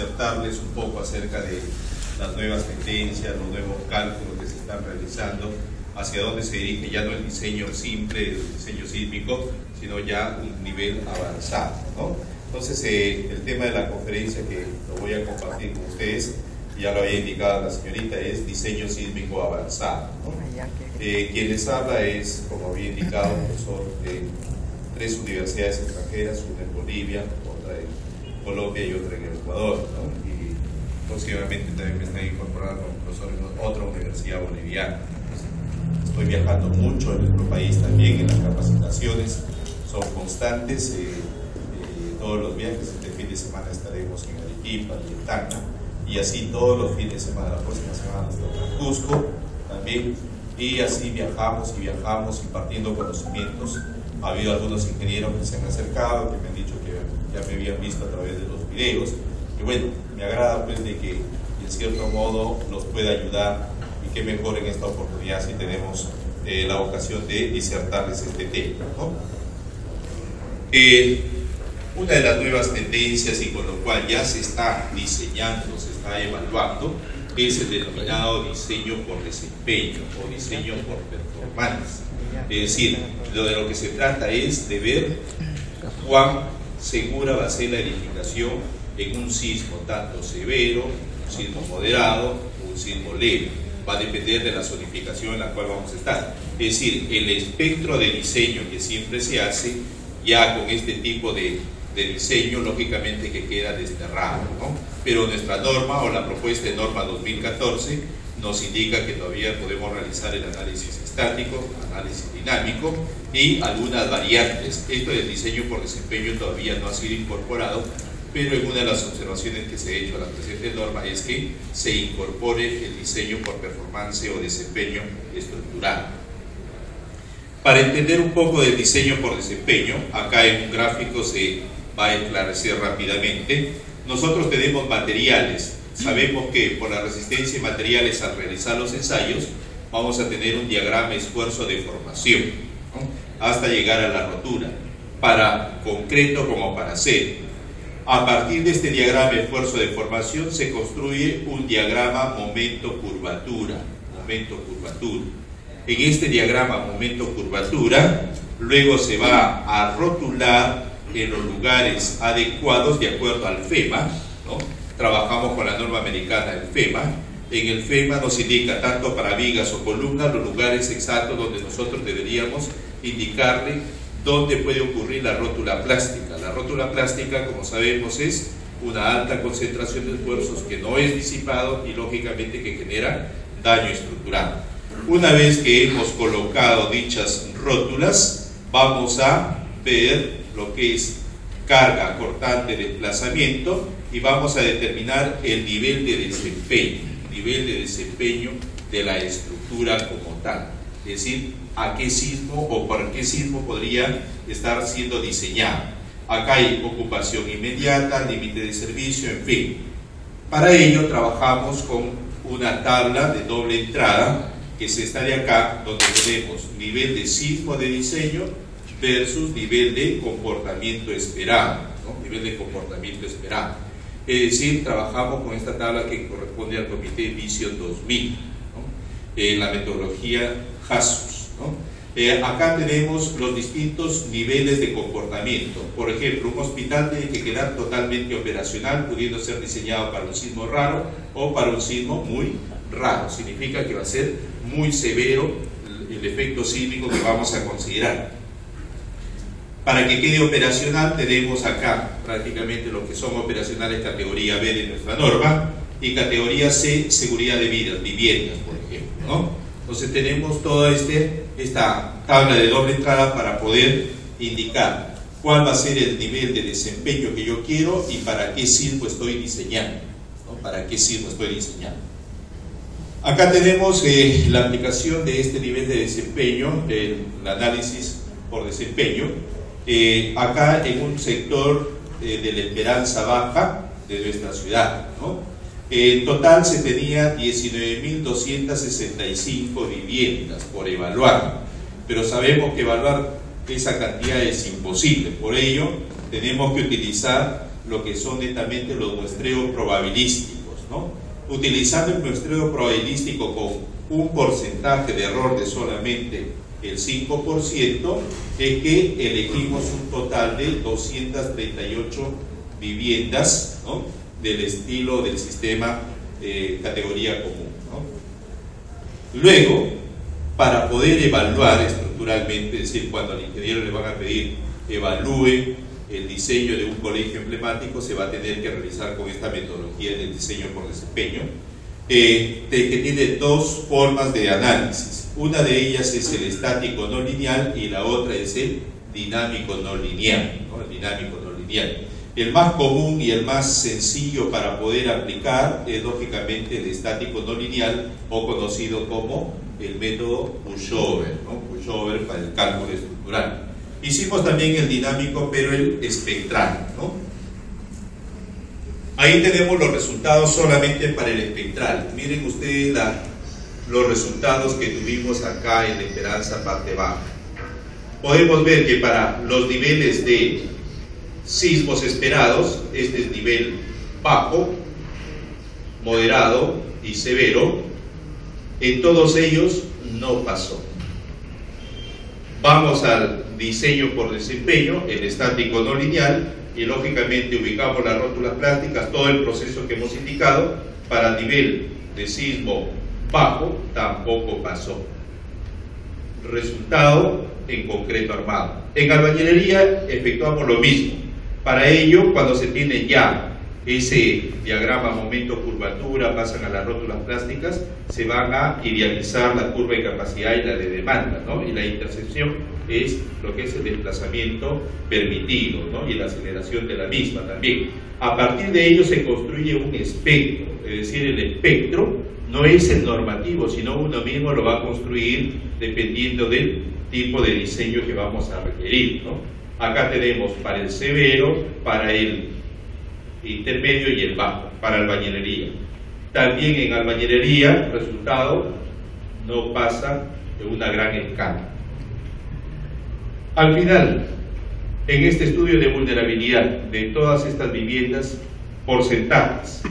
disertarles un poco acerca de las nuevas tendencias, los nuevos cálculos que se están realizando, hacia dónde se dirige ya no el diseño simple, el diseño sísmico, sino ya un nivel avanzado, ¿no? Entonces, el tema de la conferencia que lo voy a compartir con ustedes, ya lo había indicado la señorita, es diseño sísmico avanzado, ¿no? Quien les habla es, como había indicado, profesor de 3 universidades extranjeras, una en Bolivia, otra en Colombia y otra en el Ecuador, ¿no? Y próximamente también me están incorporando como profesor en otra universidad boliviana. Estoy viajando mucho en nuestro país también, en las capacitaciones son constantes, todos los viajes. Este fin de semana estaremos en Arequipa y en Tacna, y así todos los fines de semana. La próxima semana nos toca en Cusco también, y así viajamos impartiendo conocimientos. Ha habido algunos ingenieros que se han acercado, que me han dicho que ya me habían visto a través de los videos, y bueno, me agrada pues de que en cierto modo nos pueda ayudar, y qué mejor en esta oportunidad si tenemos la ocasión de disertarles este tema, ¿no? Una de las nuevas tendencias, y con lo cual ya se está diseñando, se está evaluando, es el denominado diseño por desempeño o diseño por performance. Es decir, de lo que se trata es de ver cuán segura va a ser la edificación en un sismo tanto severo, un sismo moderado o un sismo leve. Va a depender de la zonificación en la cual vamos a estar. Es decir, el espectro de diseño que siempre se hace, ya con este tipo de diseño, lógicamente que queda desterrado, ¿no? Pero nuestra norma o la propuesta de norma 2014 nos indica que todavía podemos realizar el análisis estático, análisis dinámico y algunas variantes. Esto del diseño por desempeño todavía no ha sido incorporado, pero en una de las observaciones que se ha hecho a la presente norma es que se incorpore el diseño por performance o desempeño estructural. Para entender un poco del diseño por desempeño, acá en un gráfico se va a esclarecer rápidamente. Nosotros tenemos materiales. Sabemos que por la resistencia de materiales al realizar los ensayos vamos a tener un diagrama esfuerzo-deformación, ¿no? Hasta llegar a la rotura, para concreto como para acero. A partir de este diagrama esfuerzo-deformación se construye un diagrama momento-curvatura. En este diagrama momento-curvatura, luego se va a rotular en los lugares adecuados de acuerdo al FEMA, ¿no? Trabajamos con la norma americana del FEMA. En el FEMA nos indica tanto para vigas o columnas los lugares exactos donde nosotros deberíamos indicarle dónde puede ocurrir la rótula plástica. La rótula plástica, como sabemos, es una alta concentración de esfuerzos que no es disipado y lógicamente que genera daño estructural. Una vez que hemos colocado dichas rótulas, vamos a ver lo que es carga cortante, desplazamiento, y vamos a determinar el nivel de desempeño de la estructura como tal. Es decir, a qué sismo o por qué sismo podría estar siendo diseñado. Acá hay ocupación inmediata, límite de servicio, en fin. Para ello trabajamos con una tabla de doble entrada, que es esta de acá, donde tenemos nivel de sismo de diseño versus nivel de comportamiento esperado, ¿no? Nivel de comportamiento esperado. Es decir, trabajamos con esta tabla que corresponde al Comité Vision 2000, ¿no? La metodología HASUS, ¿no? Acá tenemos los distintos niveles de comportamiento. Por ejemplo, un hospital tiene que quedar totalmente operacional, pudiendo ser diseñado para un sismo raro o para un sismo muy raro. Significa que va a ser muy severo el efecto sísmico que vamos a considerar. Para que quede operacional tenemos acá prácticamente lo que son operacionales categoría B de nuestra norma y categoría C, seguridad de viviendas, por ejemplo, ¿no? Entonces tenemos toda esta tabla de doble entrada para poder indicar cuál va a ser el nivel de desempeño que yo quiero y para qué sismo estoy diseñando, ¿no? Para qué sismo estoy diseñando. Acá tenemos la aplicación de este nivel de desempeño, el análisis por desempeño. Acá en un sector de la Esperanza Baja de nuestra ciudad, ¿no? En total se tenía 19.265 viviendas por evaluar, pero sabemos que evaluar esa cantidad es imposible. Por ello, tenemos que utilizar lo que son netamente los muestreos probabilísticos, ¿no? Utilizando el muestreo probabilístico con un porcentaje de error de solamente el 5%, es que elegimos un total de 238 viviendas, ¿no?, del estilo del sistema categoría común, ¿no? Luego, para poder evaluar estructuralmente, es decir, cuando al ingeniero le van a pedir evalúe el diseño de un colegio emblemático, se va a tener que realizar con esta metodología del diseño por desempeño, que tiene dos formas de análisis. Una de ellas es el estático no lineal y la otra es el dinámico no lineal, ¿no? El dinámico no lineal. El más común y el más sencillo para poder aplicar es lógicamente el estático no lineal, o conocido como el método pushover, ¿no? Pushover para el cálculo estructural. Hicimos también el dinámico, pero el espectral, ¿no? Ahí tenemos los resultados solamente para el espectral. Miren ustedes los resultados que tuvimos acá en la Esperanza parte baja. Podemos ver que para los niveles de sismos esperados, este es nivel bajo, moderado y severo, en todos ellos no pasó. Vamos al diseño por desempeño, el estático no lineal, y lógicamente ubicamos las rótulas plásticas, todo el proceso que hemos indicado. Para el nivel de sismo bajo tampoco pasó. Resultado en concreto armado. En albañilería efectuamos lo mismo. Para ello, cuando se tiene ya ese diagrama momento-curvatura, pasan a las rótulas plásticas, se van a idealizar la curva de capacidad y la de demanda, ¿no? Y la intersección es lo que es el desplazamiento permitido, ¿no? Y la aceleración de la misma también. A partir de ello se construye un espectro, es decir, el espectro no es el normativo, sino uno mismo lo va a construir dependiendo del tipo de diseño que vamos a requerir, ¿no? Acá tenemos para el severo, para el intermedio y el bajo, para albañilería. También en albañilería, el resultado no pasa de una gran escala. Al final, en este estudio de vulnerabilidad de todas estas viviendas, porcentajes.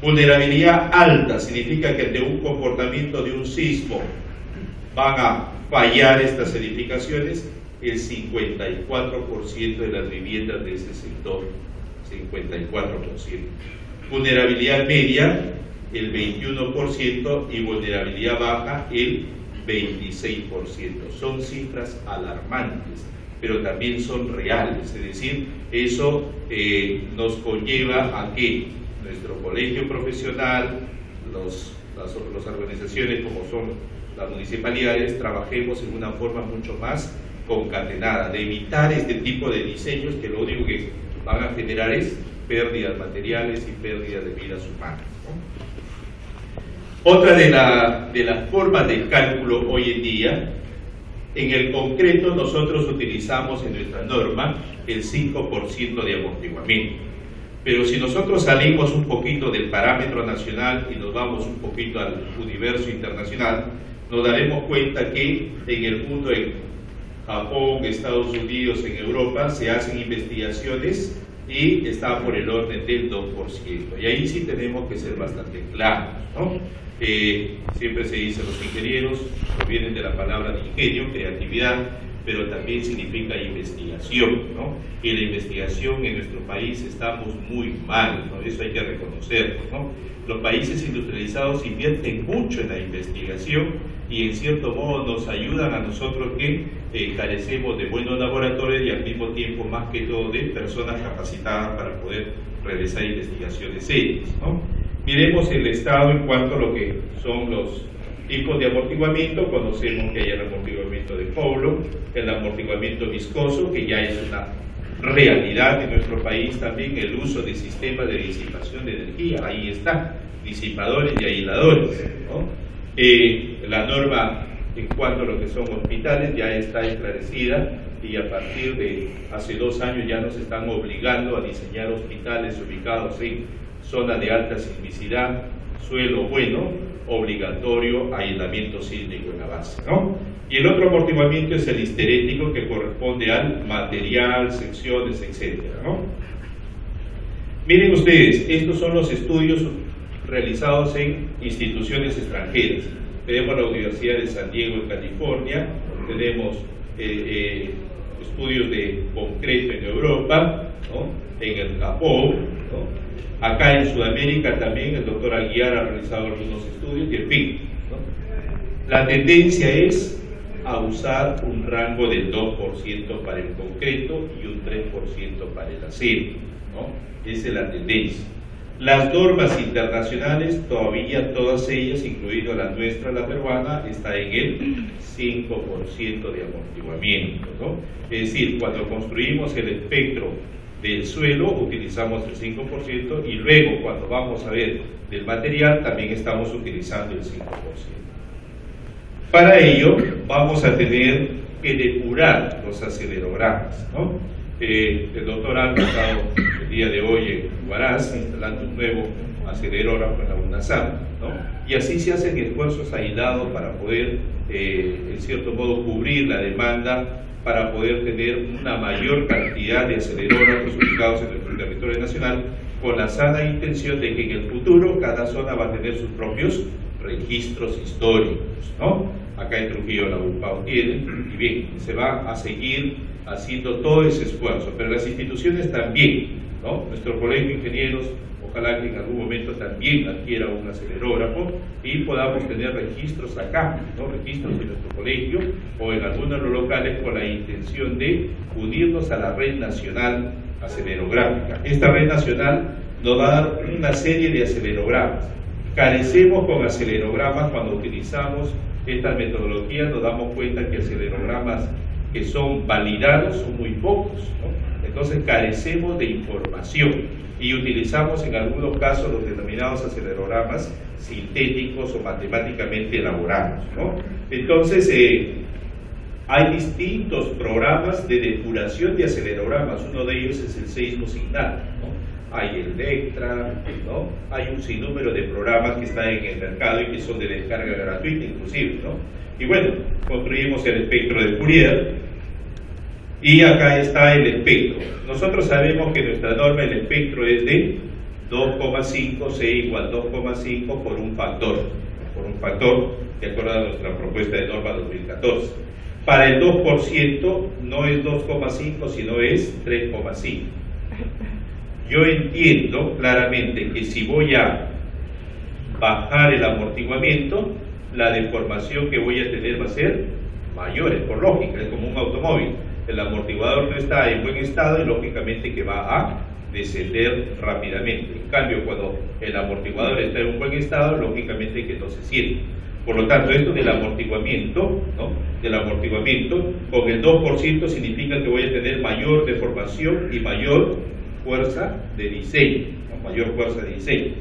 Vulnerabilidad alta significa que ante un comportamiento de un sismo van a fallar estas edificaciones el 54% de las viviendas de ese sector, 54%. Vulnerabilidad media el 21% y vulnerabilidad baja el 26%. Son cifras alarmantes, pero también son reales, es decir, eso nos conlleva a que nuestro colegio profesional, las organizaciones como son las municipalidades, trabajemos en una forma mucho más concatenada, de evitar este tipo de diseños que lo único que van a generar es pérdidas materiales y pérdidas de vidas humanas, ¿no? Otra de las formas de cálculo hoy en día, en el concreto nosotros utilizamos en nuestra norma el 5% de amortiguamiento, pero si nosotros salimos un poquito del parámetro nacional y nos vamos un poquito al universo internacional, nos daremos cuenta que en el mundo, en Japón, Estados Unidos, en Europa, se hacen investigaciones y está por el orden del 2%. Y ahí sí tenemos que ser bastante claros, ¿no? Siempre se dice los ingenieros, provienen de la palabra de ingenio, creatividad, pero también significa investigación, ¿no? Y la investigación en nuestro país estamos muy mal, ¿no? Eso hay que reconocerlo, ¿no? Los países industrializados invierten mucho en la investigación y en cierto modo nos ayudan a nosotros que carecemos de buenos laboratorios y al mismo tiempo más que todo de personas capacitadas para poder realizar investigaciones serias, ¿no? Miremos el estado en cuanto a lo que son los tipos de amortiguamiento. Conocemos que hay el amortiguamiento de Foulo, el amortiguamiento viscoso, que ya es una realidad en nuestro país también, el uso de sistemas de disipación de energía, ahí está, disipadores y aisladores, ¿no? La norma en cuanto a lo que son hospitales ya está esclarecida y a partir de hace 2 años ya nos están obligando a diseñar hospitales ubicados en zonas de alta sismicidad suelo bueno, obligatorio aislamiento sísmico en la base, ¿no? Y el otro amortiguamiento es el histerético, que corresponde al material, secciones, etcétera, ¿no? Miren ustedes, estos son los estudios realizados en instituciones extranjeras. Tenemos la Universidad de San Diego en California, tenemos estudios de concreto en Europa, ¿no? En el Japón, ¿no? Acá en Sudamérica también el doctor Aguiar ha realizado algunos estudios y en fin, ¿no? La tendencia es a usar un rango del 2% para el concreto y un 3% para el acero, ¿no? Esa es la tendencia. Las normas internacionales, todavía todas ellas, incluido la nuestra, la peruana, está en el 5% de amortiguamiento, ¿no? Es decir, cuando construimos el espectro del suelo utilizamos el 5% y luego cuando vamos a ver del material también estamos utilizando el 5%. Para ello vamos a tener que depurar los acelerogramas, ¿no? El doctor Alba ha estado el día de hoy en Huaraz instalando un nuevo acelerógrafo en la UNASAM, ¿no? Y así se hacen esfuerzos aislados para poder, en cierto modo, cubrir la demanda, para poder tener una mayor cantidad de acelerógrafos ubicados en nuestro territorio nacional, con la sana intención de que en el futuro cada zona va a tener sus propios registros históricos, ¿no? Acá en Trujillo la UPAO tiene, y bien, se va a seguir haciendo todo ese esfuerzo, pero las instituciones también, ¿no? Nuestro colegio de ingenieros, ojalá que en algún momento también adquiera un acelerógrafo y podamos tener registros acá, ¿no? Registros en nuestro colegio o en algunos de los locales, con la intención de unirnos a la red nacional acelerográfica. Esta red nacional nos va a dar una serie de acelerogramas. Carecemos con acelerogramas cuando utilizamos estas metodologías, nos damos cuenta que acelerogramas que son validados son muy pocos, ¿no? Entonces carecemos de información y utilizamos en algunos casos los denominados acelerogramas sintéticos o matemáticamente elaborados, ¿no? Entonces hay distintos programas de depuración de acelerogramas. Uno de ellos es el Seismosignal, ¿no? Hay el Vectra, ¿no? Hay un sinnúmero de programas que están en el mercado y que son de descarga gratuita inclusive, ¿no? Y bueno, construimos el espectro de Fourier y acá está el espectro. Nosotros sabemos que nuestra norma, el espectro es de 2,5, C igual 2,5 por un factor, de acuerdo a nuestra propuesta de norma 2014. Para el 2% no es 2,5 sino es 3,5. Yo entiendo claramente que si voy a bajar el amortiguamiento, la deformación que voy a tener va a ser mayor, es por lógica, es como un automóvil. El amortiguador no está en buen estado y lógicamente que va a descender rápidamente. En cambio, cuando el amortiguador está en un buen estado, lógicamente que no se siente. Por lo tanto, esto del amortiguamiento, ¿no? Del amortiguamiento, con el 2% significa que voy a tener mayor deformación y mayor fuerza de diseño, ¿no? Mayor fuerza de diseño,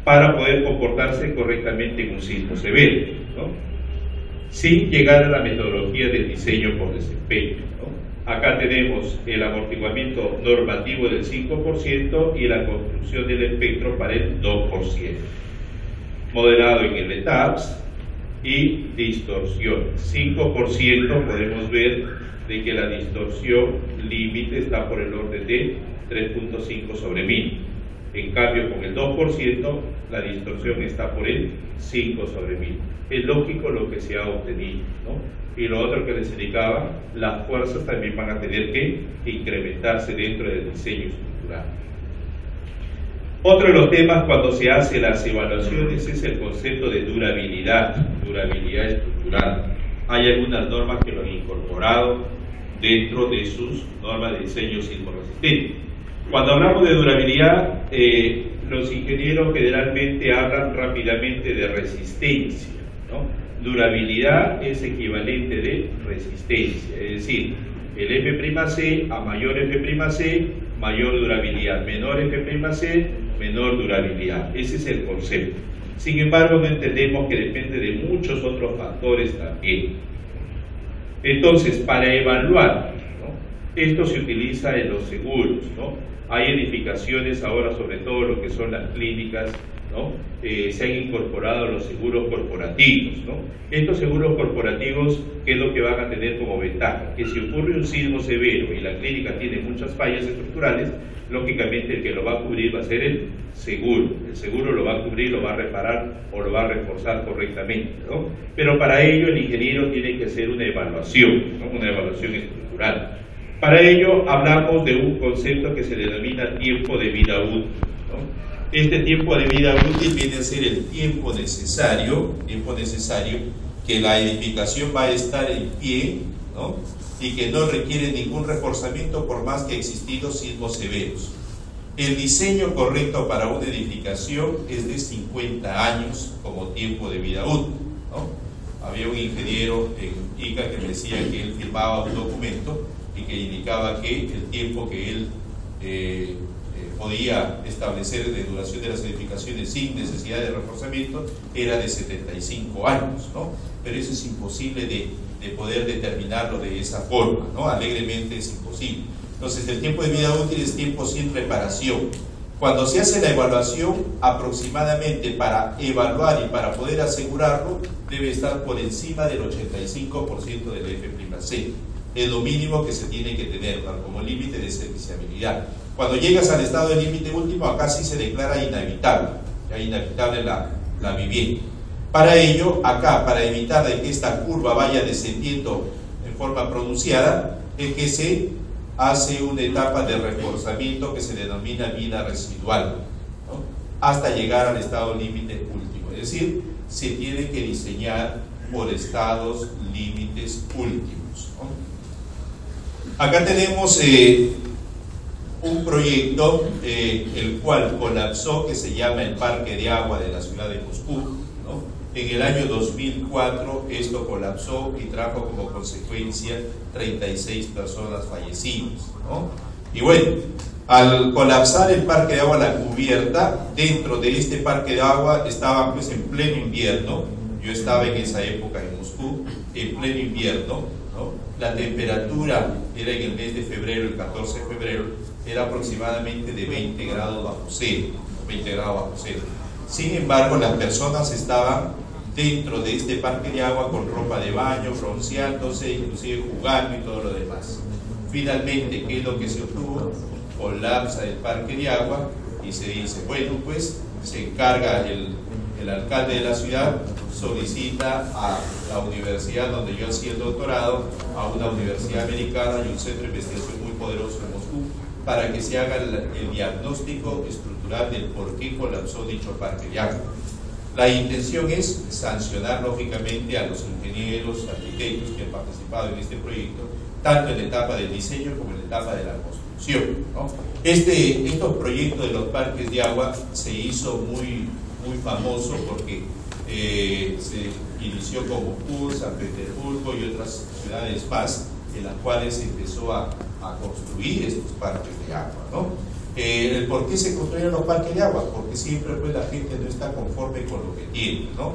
para poder comportarse correctamente en un sismo severo, ¿no? Sin llegar a la metodología del diseño por desempeño, ¿no? Acá tenemos el amortiguamiento normativo del 5% y la construcción del espectro para el 2%, modelado en el ETAPS y distorsión. 5% podemos ver de que la distorsión límite está por el orden de 3.5 sobre 1000. En cambio, con el 2%, la distorsión está por el 5 sobre 1000. Es lógico lo que se ha obtenido, ¿no? Y lo otro que les indicaba, las fuerzas también van a tener que incrementarse dentro del diseño estructural. Otro de los temas cuando se hacen las evaluaciones es el concepto de durabilidad estructural. Hay algunas normas que lo han incorporado dentro de sus normas de diseño sismoresistente. Cuando hablamos de durabilidad, los ingenieros generalmente hablan rápidamente de resistencia, ¿no? Durabilidad es equivalente de resistencia, es decir, el F'C a mayor F'C, mayor durabilidad, menor F'C, menor durabilidad. Ese es el concepto. Sin embargo, no entendemos que depende de muchos otros factores también. Entonces, para evaluar, ¿no? Esto se utiliza en los seguros, ¿no? Hay edificaciones ahora, sobre todo lo que son las clínicas ¿no? Se han incorporado los seguros corporativos, ¿no? Estos seguros corporativos, ¿qué es lo que van a tener como ventaja? Que si ocurre un sismo severo y la clínica tiene muchas fallas estructurales, lógicamente el que lo va a cubrir va a ser el seguro. El seguro lo va a cubrir, lo va a reparar o lo va a reforzar correctamente, ¿no? Pero para ello el ingeniero tiene que hacer una evaluación, ¿no? Una evaluación estructural. Para ello hablamos de un concepto que se denomina tiempo de vida útil, ¿no? Este tiempo de vida útil viene a ser el tiempo necesario que la edificación va a estar en pie, ¿no? Y que no requiere ningún reforzamiento por más que existido sismos severos. El diseño correcto para una edificación es de 50 años como tiempo de vida útil, ¿no? Había un ingeniero en Ica que me decía que él firmaba un documento y que indicaba que el tiempo que él podía establecer de duración de las edificaciones sin necesidad de reforzamiento era de 75 años, ¿no? Pero eso es imposible de poder determinarlo de esa forma, ¿no? Alegremente es imposible. Entonces el tiempo de vida útil es tiempo sin reparación. Cuando se hace la evaluación, aproximadamente para evaluar y para poder asegurarlo, debe estar por encima del 85% del F'(C). Es lo mínimo que se tiene que tener como límite de serviciabilidad. Cuando llegas al estado de límite último, acá sí se declara inhabitable, ya inhabitable la vivienda. Para ello, acá, para evitar de que esta curva vaya descendiendo en forma pronunciada, es que se hace una etapa de reforzamiento que se denomina vida residual, ¿no? Hasta llegar al estado límite último. Es decir, se tiene que diseñar por estados límites últimos, ¿no? Acá tenemos un proyecto el cual colapsó, que se llama el Parque de Agua de la ciudad de Moscú, ¿no? En el año 2004 esto colapsó y trajo como consecuencia 36 personas fallecidas, ¿no? Y bueno, al colapsar el Parque de Agua, la cubierta, dentro de este Parque de Agua estaban pues en pleno invierno. Yo estaba en esa época en Moscú, en pleno invierno, ¿no? La temperatura era en el mes de febrero, el 14 de febrero, era aproximadamente de 20 grados bajo cero, 20 grados bajo cero. Sin embargo, las personas estaban dentro de este parque de agua con ropa de baño, bronceándose, inclusive jugando y todo lo demás. Finalmente, ¿qué es lo que se obtuvo? Colapsa el parque de agua y se dice, bueno, pues se encarga el alcalde de la ciudad, solicita a la universidad donde yo hacía el doctorado, a una universidad americana y un centro de investigación muy poderoso en Moscú, para que se haga el diagnóstico estructural del por qué colapsó dicho parque de agua. La intención es sancionar lógicamente a los ingenieros, arquitectos que han participado en este proyecto, tanto en la etapa del diseño como en la etapa de la construcción, ¿no? Estos proyectos de los parques de agua se hizo muy famoso porque se inició con Moscú, San Petersburgo y otras ciudades más, en las cuales se empezó a construir estos parques de agua, ¿no? ¿Por qué se construyeron los parques de agua? Porque siempre pues la gente no está conforme con lo que tiene, ¿no?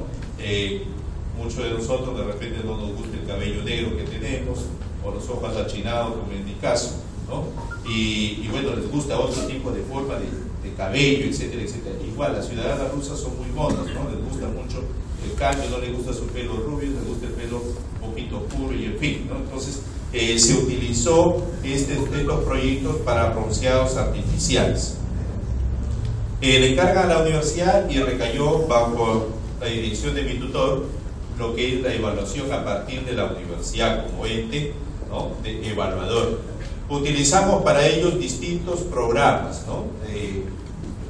Muchos de nosotros de repente no nos gusta el cabello negro que tenemos, o los ojos achinados, como en mi caso, ¿no? Y bueno, les gusta otro tipo de forma de cabello, etcétera, etcétera. Igual, las ciudadanas rusas son muy monas, ¿no? Les gusta mucho el cambio, no les gusta su pelo rubio, les gusta el pelo un poquito oscuro y en fin, ¿no? Entonces, se utilizó estos proyectos para bronceados artificiales. Le encargan a la universidad y recayó bajo la dirección de mi tutor lo que es la evaluación a partir de la universidad como ente, ¿no? De evaluador. Utilizamos para ellos distintos programas, ¿no? El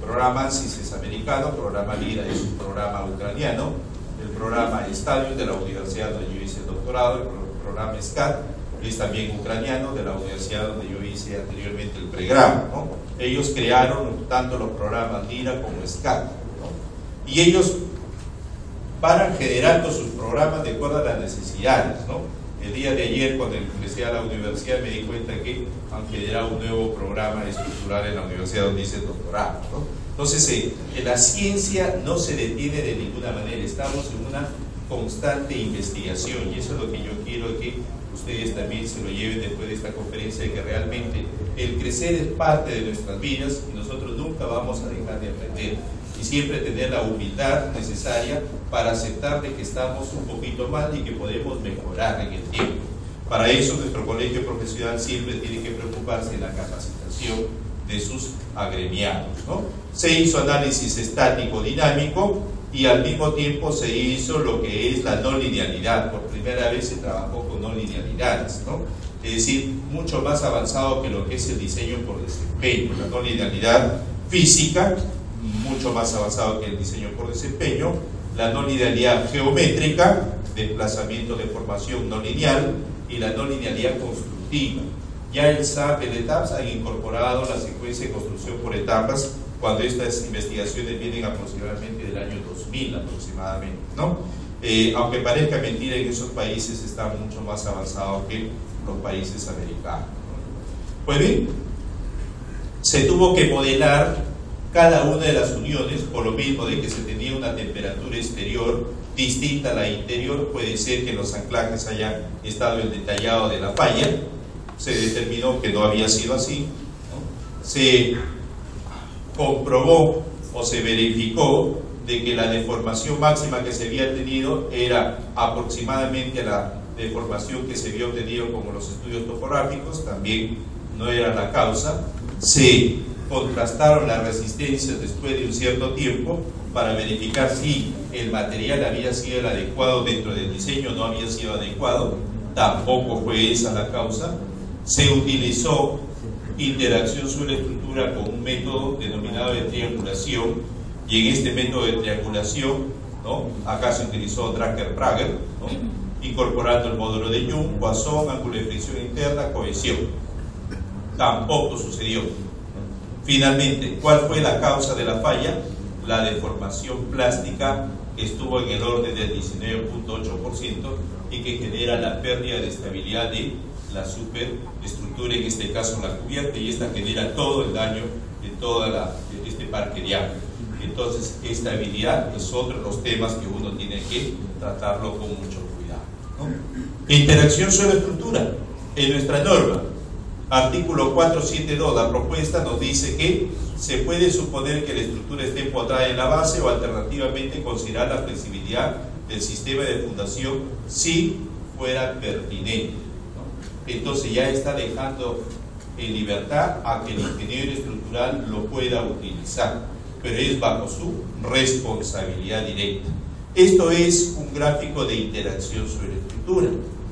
programa CIS es americano, el programa LIDA es un programa ucraniano, el programa Estadios de la universidad donde yo hice el doctorado, el programa SCAT es también ucraniano, de la universidad donde yo hice anteriormente el pregrado, ¿no? Ellos crearon tanto los programas LIDA como SCAT, ¿no? Y ellos van generando sus programas de acuerdo a las necesidades, ¿no? El día de ayer, cuando ingresé a la universidad, me di cuenta que han generado un nuevo programa estructural en la universidad donde hice el doctorado, ¿no? Entonces, la ciencia no se detiene de ninguna manera, estamos en una constante investigación, y eso es lo que yo quiero que ustedes también se lo lleven después de esta conferencia, de que realmente el crecer es parte de nuestras vidas y nosotros nunca vamos a dejar de aprender, y siempre tener la humildad necesaria para aceptar de que estamos un poquito mal y que podemos mejorar en el tiempo. Para eso nuestro colegio profesional siempre tiene que preocuparse en la capacitación de sus agremiados, ¿no? Se hizo análisis estático dinámico y al mismo tiempo se hizo lo que es la no linealidad. Por primera vez se trabajó con no linealidades, ¿no? Es decir, mucho más avanzado que lo que es el diseño por desempeño. La no linealidad física, mucho más avanzado que el diseño por desempeño. La no linealidad geométrica, desplazamiento de formación no lineal, y la no linealidad constructiva. Ya el SAP y el ETAPS han incorporado la secuencia de construcción por etapas cuando estas investigaciones vienen aproximadamente del año 2000 aproximadamente, ¿no? Aunque parezca mentira, en esos países están mucho más avanzados que los países americanos, ¿no? Pues bien, se tuvo que modelar cada una de las uniones, por lo mismo de que se tenía una temperatura exterior distinta a la interior. Puede ser que los anclajes hayan estado el detallado de la falla, se determinó que no había sido así, ¿no? Se comprobó o se verificó de que la deformación máxima que se había tenido era aproximadamente la deformación que se había obtenido como los estudios topográficos, también no era la causa. Se contrastaron las resistencias después de un cierto tiempo para verificar si el material había sido el adecuado dentro del diseño o no había sido adecuado, tampoco fue esa la causa. Se utilizó interacción sobre estructura con un método denominado de triangulación, y en este método de triangulación, ¿no?, acá se utilizó Drucker-Prager, ¿no?, incorporando el módulo de Young, Poisson, ángulo de fricción interna, cohesión. Tampoco sucedió. Finalmente, ¿cuál fue la causa de la falla? La deformación plástica, que estuvo en el orden del 19.8% y que genera la pérdida de estabilidad de la superestructura, en este caso la cubierta, y esta genera todo el daño de este parque de agua. Entonces, estabilidad es otro de los temas que uno tiene que tratarlo con mucho cuidado, ¿no? Interacción sobre estructura. En nuestra norma, artículo 472, la propuesta nos dice que se puede suponer que la estructura esté empotrada en la base o alternativamente considerar la flexibilidad del sistema de fundación si fuera pertinente, ¿no? Entonces ya está dejando en libertad a que el ingeniero estructural lo pueda utilizar, pero es bajo su responsabilidad directa. Esto es un gráfico de interacción sobre estructura.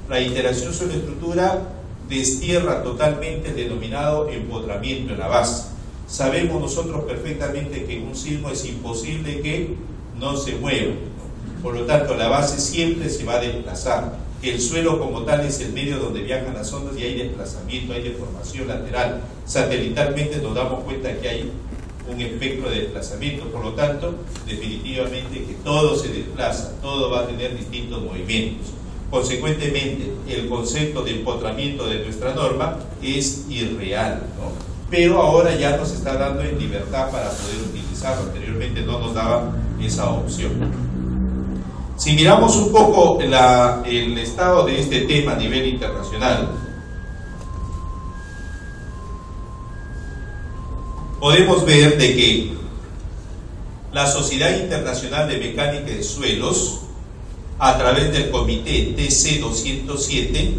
La interacción sobre estructura destierra totalmente el denominado empotramiento en la base. Sabemos nosotros perfectamente que en un sismo es imposible que no se mueva, ¿no? Por lo tanto, la base siempre se va a desplazar. El suelo como tal es el medio donde viajan las ondas y hay desplazamiento, hay deformación lateral. Satelitalmente nos damos cuenta que hay un espectro de desplazamiento, por lo tanto, definitivamente que todo se desplaza, todo va a tener distintos movimientos. Consecuentemente, el concepto de empotramiento de nuestra norma es irreal, ¿no? Pero ahora ya nos está dando en libertad para poder utilizarlo. Anteriormente no nos daba esa opción. Si miramos un poco el estado de este tema a nivel internacional, podemos ver de que la Sociedad Internacional de Mecánica de Suelos, a través del comité TC207,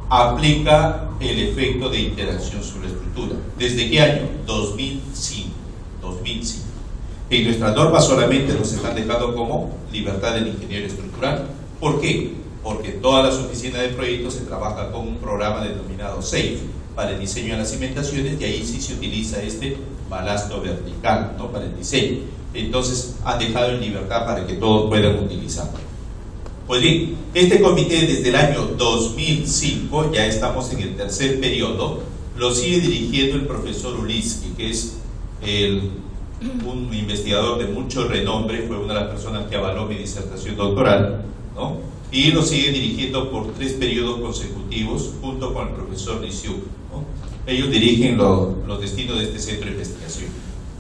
aplica el efecto de interacción sobre la estructura. ¿Desde qué año? 2005. En nuestras normas solamente nos están dejando como libertad del ingeniero estructural. ¿Por qué? Porque en todas las oficinas de proyectos se trabaja con un programa denominado SAFE para el diseño de las cimentaciones, y ahí sí se utiliza este balasto vertical, ¿no?, para el diseño. Entonces han dejado en libertad para que todos puedan utilizarlo. Pues bien, este comité desde el año 2005, ya estamos en el tercer periodo, lo sigue dirigiendo el profesor Uliski, que es un investigador de mucho renombre, fue una de las personas que avaló mi disertación doctoral, ¿no? Y lo sigue dirigiendo por 3 periodos consecutivos junto con el profesor Lisiuk, ¿no? Ellos dirigen los destinos de este centro de investigación.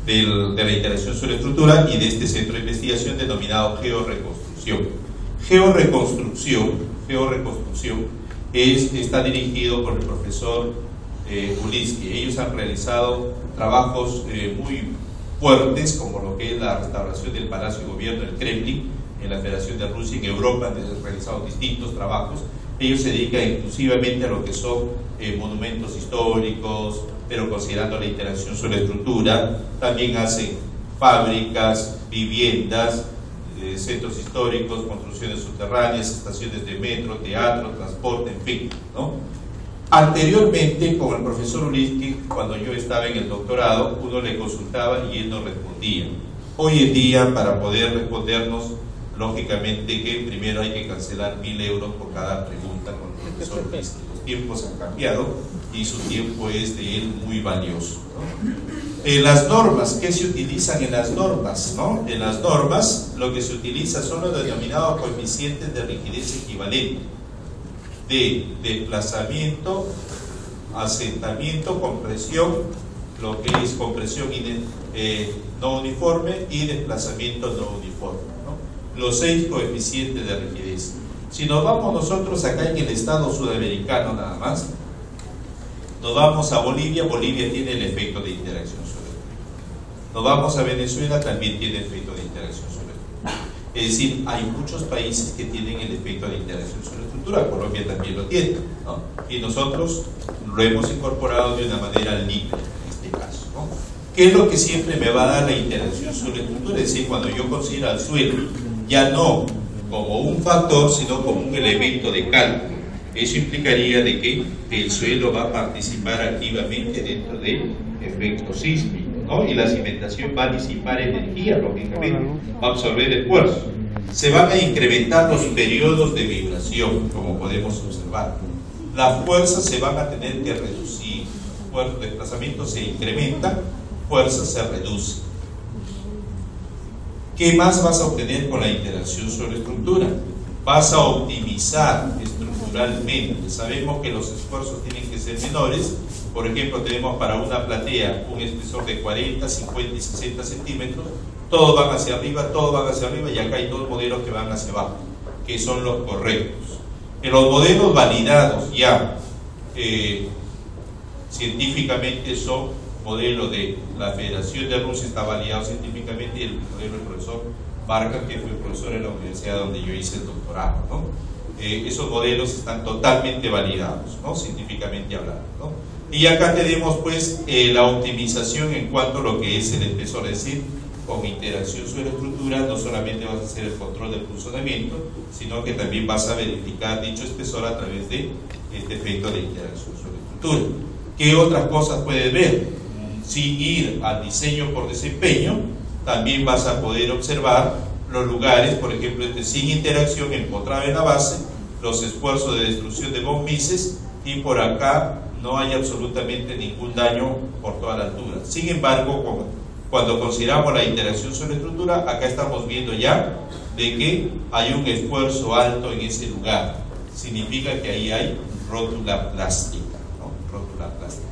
de la interacción suelo-estructura y de este centro de investigación denominado georreconstrucción. Georreconstrucción está dirigido por el profesor Uliski. Ellos han realizado trabajos muy fuertes, como lo que es la restauración del Palacio de Gobierno, el Kremlin, en la Federación de Rusia, en Europa, han realizado distintos trabajos. Ellos se dedican exclusivamente a lo que son monumentos históricos, pero considerando la interacción suelo-estructura. También hacen fábricas, viviendas, centros históricos, construcciones subterráneas, estaciones de metro, teatro, transporte, en fin, ¿no? Anteriormente, con el profesor Uliski, cuando yo estaba en el doctorado, uno le consultaba y él no respondía. Hoy en día, para poder respondernos, lógicamente que primero hay que cancelar 1.000 euros por cada pregunta con el profesor Uliski. Los tiempos han cambiado y su tiempo es de él muy valioso, ¿no? Las normas, ¿qué se utilizan en las normas? ¿No? En las normas lo que se utiliza son los denominados coeficientes de rigidez equivalente, de desplazamiento, asentamiento, compresión, lo que es compresión no uniforme y desplazamiento no uniforme, ¿no? Los 6 coeficientes de rigidez. Si nos vamos nosotros acá en el estado sudamericano nada más, nos vamos a Bolivia, Bolivia tiene el efecto de interacción suelo-estructura. Nos vamos a Venezuela, también tiene efecto de interacción suelo-estructura. Es decir, hay muchos países que tienen el efecto de interacción suelo-estructura, Colombia también lo tiene, ¿no? Y nosotros lo hemos incorporado de una manera libre en este caso, ¿no? ¿Qué es lo que siempre me va a dar la interacción suelo-estructura? Es decir, cuando yo considero al suelo ya no como un factor, sino como un elemento de cálculo. Eso implicaría de que el suelo va a participar activamente dentro del efecto sísmico, ¿no? Y la cimentación va a disipar energía, lógicamente, va a absorber esfuerzo. Se van a incrementar los periodos de vibración, como podemos observar. Las fuerzas se van a tener que reducir, el desplazamiento se incrementa, fuerza se reduce. ¿Qué más vas a obtener con la interacción suelo-estructura? Vas a optimizar estructuralmente. Sabemos que los esfuerzos tienen que ser menores. Por ejemplo, tenemos para una platea un espesor de 40, 50 y 60 centímetros. Todos van hacia arriba, y acá hay 2 modelos que van hacia abajo, que son los correctos. En los modelos validados ya científicamente son modelo de la Federación de Rusia, está validado científicamente, y el modelo del profesor Barca, que fue profesor en la universidad donde yo hice el doctorado, ¿no? Esos modelos están totalmente validados, ¿no? Científicamente hablando, ¿no? Y acá tenemos pues la optimización en cuanto a lo que es el espesor, es decir, con interacción suelo-estructura no solamente vas a hacer el control del funcionamiento, sino que también vas a verificar dicho espesor a través de este efecto de interacción suelo-estructura. ¿Qué otras cosas puedes ver? Sin ir al diseño por desempeño, también vas a poder observar los lugares, por ejemplo, sin interacción empotrada en la base, los esfuerzos de destrucción de von Mises, y por acá no hay absolutamente ningún daño por toda la altura. Sin embargo, cuando consideramos la interacción suelo-estructura, acá estamos viendo ya de que hay un esfuerzo alto en ese lugar. Significa que ahí hay rótula plástica, ¿no? Rótula plástica.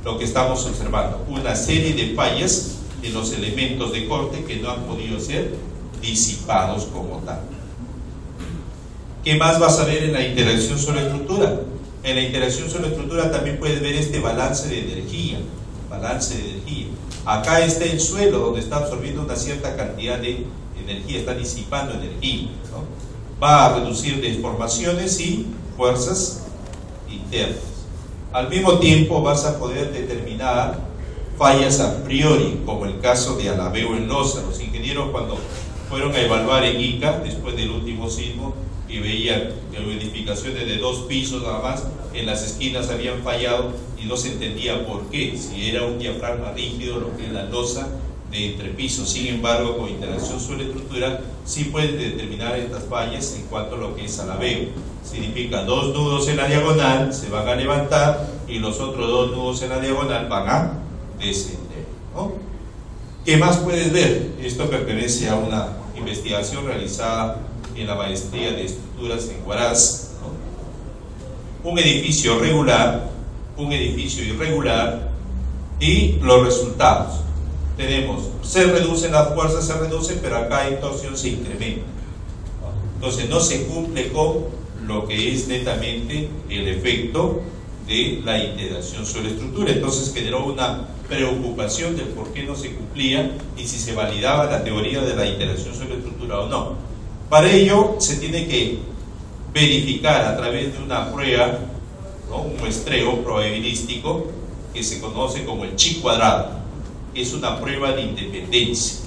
Lo que estamos observando, una serie de fallas en los elementos de corte que no han podido ser disipados como tal. ¿Qué más vas a ver en la interacción suelo-estructura? En la interacción suelo-estructura también puedes ver este balance de energía. Acá está el suelo, donde está absorbiendo una cierta cantidad de energía, está disipando energía, ¿no? Va a reducir deformaciones y fuerzas internas. Al mismo tiempo vas a poder determinar fallas a priori, como el caso de Alabeo en Loza. Los ingenieros, cuando fueron a evaluar en Ica después del último sismo y veían que las edificaciones de 2 pisos nada más en las esquinas habían fallado y no se entendía por qué, si era un diafragma rígido, lo que es la losa de entrepiso. Sin embargo, con interacción suelo-estructura sí puedes determinar estas fallas en cuanto a lo que es Alabeo. Significa 2 nudos en la diagonal se van a levantar y los otros 2 nudos en la diagonal van a descender, ¿no? ¿Qué más puedes ver? Esto pertenece a una investigación realizada en la maestría de estructuras en Huaraz, ¿no? Un edificio regular, un edificio irregular y los resultados. tenemos, se reducen las fuerzas, pero acá hay torsión se incrementa. Entonces no se cumple con lo que es netamente el efecto de la integración sobre estructura. Entonces generó una preocupación del por qué no se cumplía y si se validaba la teoría de la integración sobre estructura o no. Para ello se tiene que verificar a través de una prueba, ¿no?, un muestreo probabilístico que se conoce como el chi cuadrado, que es una prueba de independencia.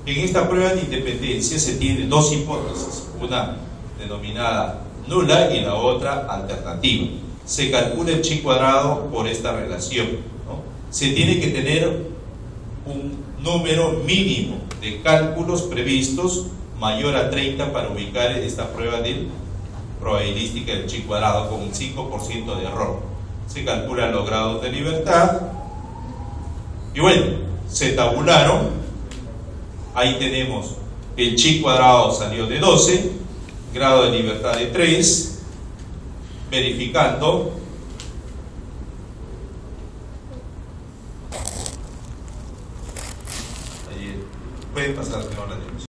En esta prueba de independencia se tiene dos hipótesis, una denominada nula y la otra alternativa. Se calcula el chi cuadrado por esta relación, ¿no? Se tiene que tener un número mínimo de cálculos previstos mayor a 30 para ubicar esta prueba de probabilística del chi cuadrado con un 5% de error. Se calculan los grados de libertad y bueno, se tabularon. Ahí tenemos el chi cuadrado salió de 12, grado de libertad de 3, verificando ahí, pueden pasar mejor la